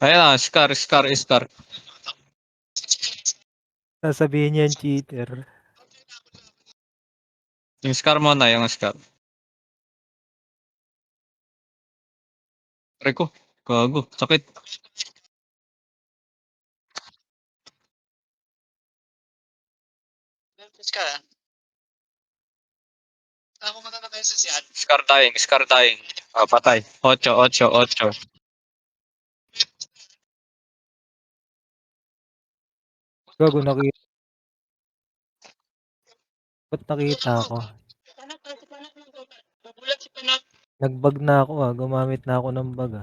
Ayan na, Scar. Sasabihin niya yung cheater. Yung Scar mo na, yung Scar. Rico, gago, sakit. Scar. Ako matatay sa siyan. Scar dying. Oh, patay. 8. Gago, nakita. Ba't nakita ako? Nagulat si Panak. Nag-bug na ako gumamit na ako ng bug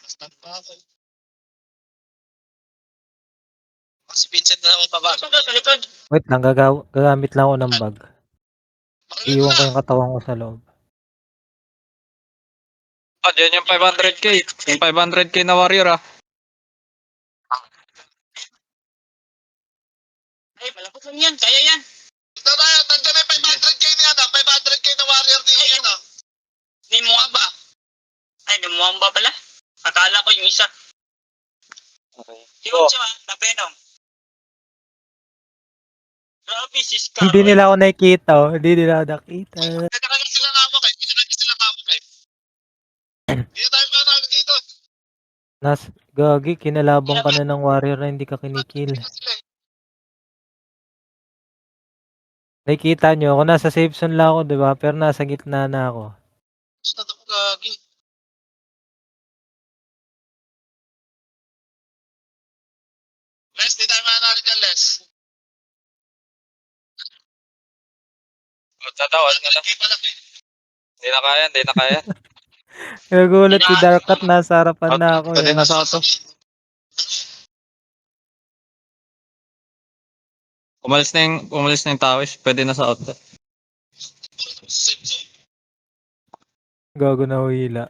Stop pa ako. Si Vincent na ako baba. Sa likod. Wait lang, gagamit lang ako ng bug. Iiwan ko yung katawan ko sa loob. Ah, dyan yung 500k. Yung 500k na warrior Ay, malapot lang yan. Kaya yan. Ito na, tanda na 500k na yan. 500k na warrior din yan. Ni Muamba. Ay, ni Muamba pala. Akala ko yung isa. Okay. Yung siya, na Venom. Grabe, si Scar. Hindi nila ako nakikita Hindi nila ako nakita. Nagkakalang sila nga ako kay. Pinagkakalang sila nga ako kay. Hindi tayo manalo dito. Gagi, kinalabang ka na ng warrior na hindi ka kinikil. Nakikita nyo, ako nasa safe zone lang ako, diba? Pero nasa gitna na ako. Basta ako gagi. Les, di tayo manalo dyan, Les. Tatawad na lang. Hindi na kaya. Nagulat si Darkat, nasa harapan na ako. Pwede na sa auto. Umalis na yung tawis. Pwede na sa auto. Gago na huhila.